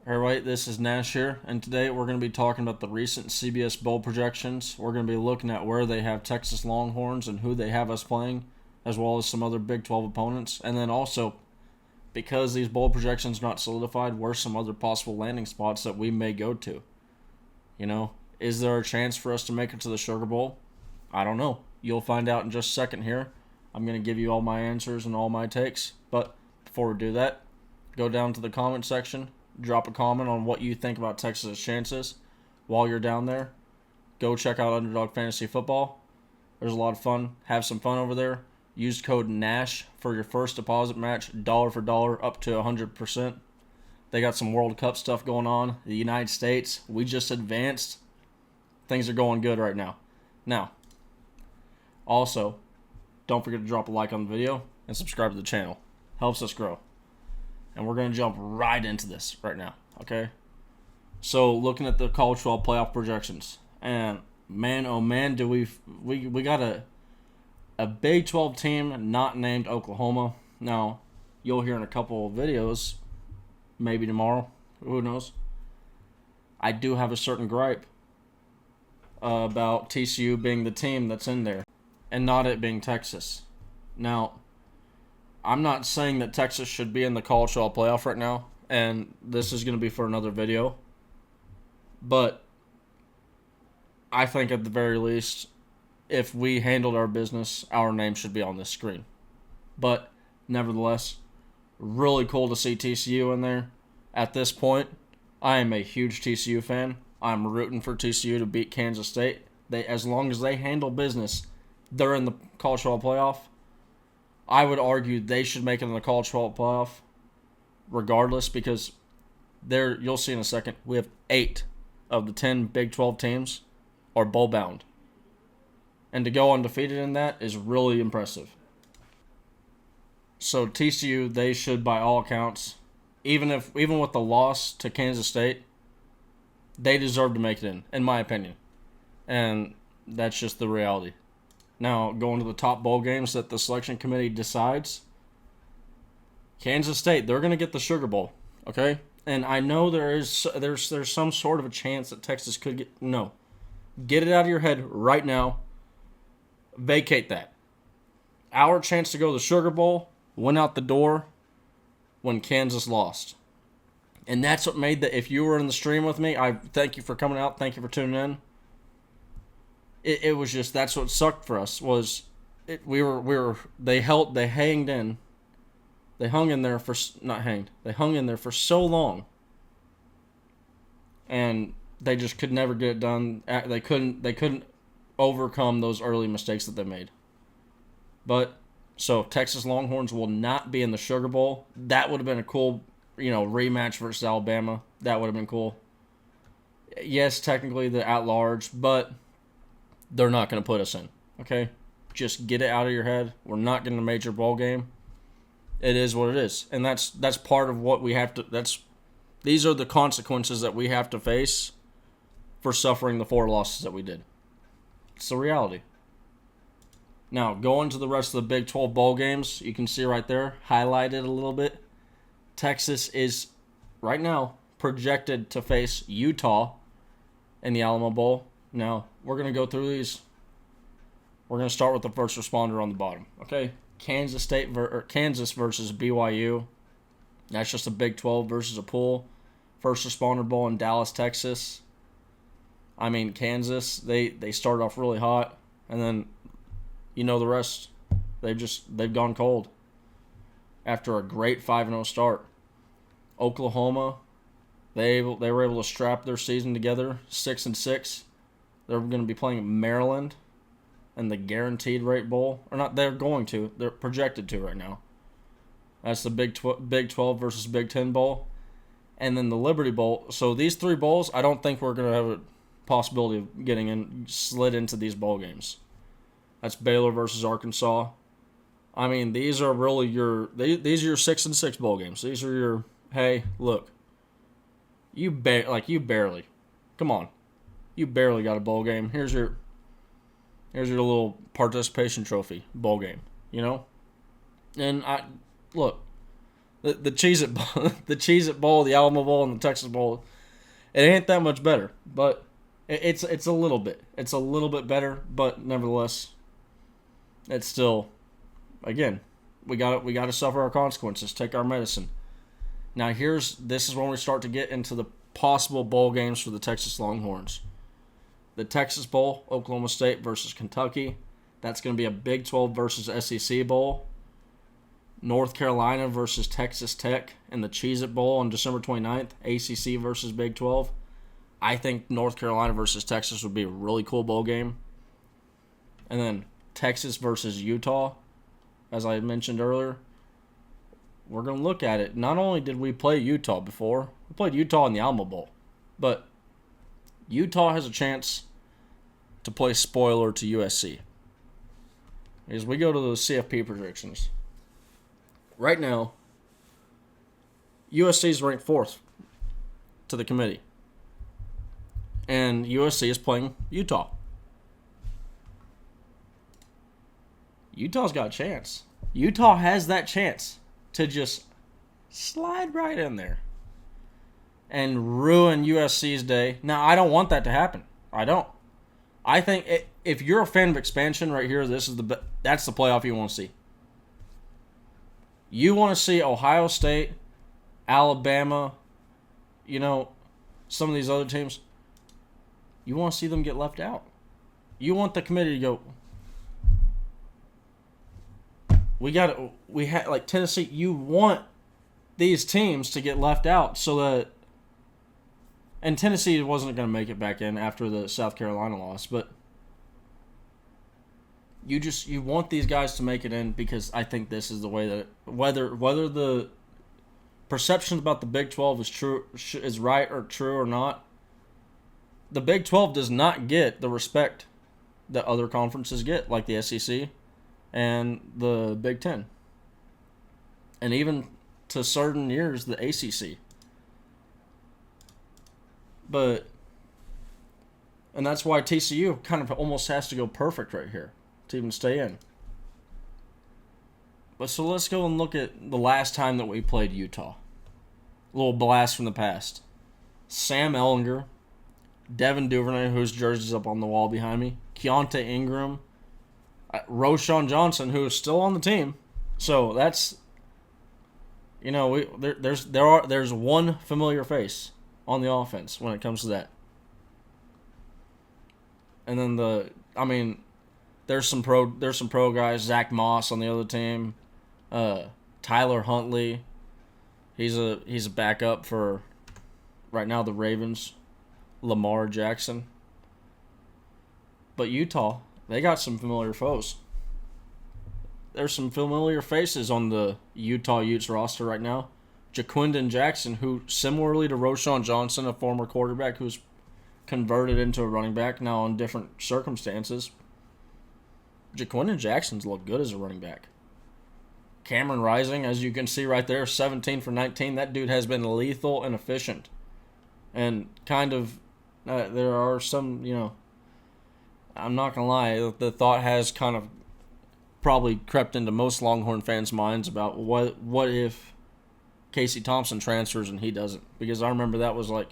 Alright, this is Nash here, and today we're going to be talking about the recent CBS bowl projections. We're going to be looking at where they have Texas Longhorns and who they have us playing, as well as some other Big 12 opponents. And then also, because these bowl projections are not solidified, where some other possible landing spots that we may go to. Is there a chance for us to make it to the Sugar Bowl? I don't know. You'll find out in just a second here. I'm going to give you all my answers and all my takes. But before we do that, go down to the comment section. Drop a comment on what you think about Texas' chances. While you're down there, go check out Underdog Fantasy Football. There's a lot of fun. Have some fun over there. Use code NASH for your first deposit match, dollar for dollar, up to 100%. They got some World Cup stuff going on. The United States, we just advanced. Things are going good right now. Now, also, don't forget to drop a like on the video and subscribe to the channel. Helps us grow. And we're going to jump right into this right now, okay? So, looking at the college football playoff projections. And, man, oh man, do we got a Big 12 team not named Oklahoma. Now, you'll hear in a couple of videos, maybe tomorrow, who knows. I do have a certain gripe about TCU being the team that's in there and not it being Texas. Now, I'm not saying that Texas should be in the college football playoff right now, and this is going to be for another video. But I think at the very least, if we handled our business, our name should be on this screen. But nevertheless, really cool to see TCU in there. At this point, I am a huge TCU fan. I'm rooting for TCU to beat Kansas State. As long as they handle business, they're in the college football playoff. I would argue they should make it in the college football playoff regardless, because you'll see in a second, we have 8 of the 10 Big 12 teams are bowl bound. And to go undefeated in that is really impressive. So TCU, they should, by all accounts, even with the loss to Kansas State, they deserve to make it in my opinion. And that's just the reality. Now, going to the top bowl games that the selection committee decides, Kansas State, they're going to get the Sugar Bowl, okay? And I know there's some sort of a chance that Texas could get. No. Get it out of your head right now. Vacate that. Our chance to go to the Sugar Bowl went out the door when Kansas lost. And that's what made if you were in the stream with me, I thank you for coming out. Thank you for tuning in. It was just, that's what sucked for us was they hung in there for so long, and they just could never get it done. They couldn't overcome those early mistakes that they made. But so Texas Longhorns will not be in the Sugar Bowl. That would have been a cool, rematch versus Alabama. That would have been cool. Yes, technically they're at large, but they're not going to put us in, okay? Just get it out of your head. We're not getting a major bowl game. It is what it is. And that's part of what we have to these are the consequences that we have to face for suffering the 4 losses that we did. It's the reality. Now, going to the rest of the Big 12 bowl games, you can see right there, highlighted a little bit. Texas is right now projected to face Utah in the Alamo Bowl. Now, we're going to go through these. We're going to start with the first responder on the bottom, okay? Kansas versus BYU. That's just a Big 12 versus a pool. First responder bowl in Dallas, Texas. I mean, Kansas, they started off really hot, and then the rest. They've gone cold after a great 5-0 start. Oklahoma, they were able to strap their season together, 6-6. They're going to be playing Maryland in the Guaranteed Rate Bowl. Or not, they're going to. They're projected to right now. That's the Big 12 versus Big 10 Bowl. And then the Liberty Bowl. So these 3 bowls, I don't think we're going to have a possibility of getting slid into these bowl games. That's Baylor versus Arkansas. I mean, these are really these are your 6-6 bowl games. These are your, hey, look. You barely. Come on. You barely got a bowl game. Here's your little participation trophy bowl game, And look, The Cheez-It Bowl, the Cheez-It Bowl, the Alamo Bowl, and the Texas Bowl, it ain't that much better, but it's a little bit. It's a little bit better, but nevertheless, it's still, again, we got to suffer our consequences, take our medicine. Now this is when we start to get into the possible bowl games for the Texas Longhorns. The Texas Bowl, Oklahoma State versus Kentucky. That's going to be a Big 12 versus SEC Bowl. North Carolina versus Texas Tech in the Cheez-It Bowl on December 29th. ACC versus Big 12. I think North Carolina versus Texas would be a really cool bowl game. And then Texas versus Utah, as I mentioned earlier. We're going to look at it. Not only did we play Utah before, we played Utah in the Alamo Bowl, but Utah has a chance to play spoiler to USC. As we go to the CFP predictions, right now, USC is ranked 4th to the committee. And USC is playing Utah. Utah's got a chance. Utah has that chance to just slide right in there and ruin USC's day. Now, I don't want that to happen. I don't. I think if you're a fan of expansion right here, that's the playoff you want to see. You want to see Ohio State, Alabama, some of these other teams. You want to see them get left out. You want the committee to go, we had like Tennessee, you want these teams to get left out so that, and Tennessee wasn't going to make it back in after the South Carolina loss, but you want these guys to make it in because I think this is the way that whether the perceptions about the Big 12 is right or true or not, the Big 12 does not get the respect that other conferences get, like the SEC and the Big 10. And even to certain years, the ACC. And that's why TCU kind of almost has to go perfect right here to even stay in. But so let's go and look at the last time that we played Utah. A little blast from the past. Sam Ehlinger, Devin Duvernay, whose jersey's up on the wall behind me, Keontae Ingram, Roschon Johnson, who is still on the team. So that's, there's one familiar face on the offense when it comes to that. And then there's some pro guys. Zach Moss on the other team, Tyler Huntley. He's a backup for right now the Ravens. Lamar Jackson. But Utah, they got some familiar foes. There's some familiar faces on the Utah Utes roster right now. Jaquindon Jackson, who similarly to Roschon Johnson, a former quarterback who's converted into a running back now in different circumstances. Jaquindon Jackson's looked good as a running back. Cameron Rising, as you can see right there, 17 for 19. That dude has been lethal and efficient. And kind of, there are some, I'm not going to lie, the thought has kind of probably crept into most Longhorn fans' minds about what if Casey Thompson transfers and he doesn't. Because I remember that was like,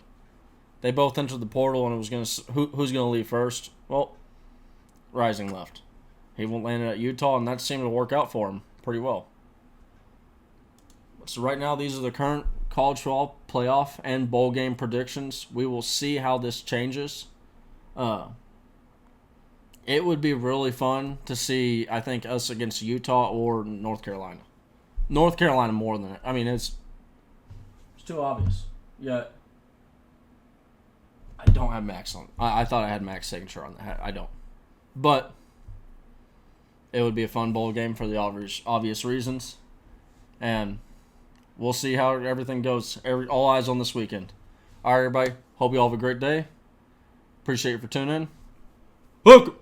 they both entered the portal and it was going to, who's going to leave first? Well, Rising left. He landed at Utah, and that seemed to work out for him pretty well. So right now, these are the current college football playoff and bowl game predictions. We will see how this changes. It would be really fun to see, I think, us against Utah or North Carolina. North Carolina more than it. I mean, it's too obvious. Yeah. I don't have Max on. I thought I had Max signature on that. I don't. But it would be a fun bowl game for the obvious reasons. And we'll see how everything goes. All eyes on this weekend. All right, everybody. Hope you all have a great day. Appreciate you for tuning in. Hook!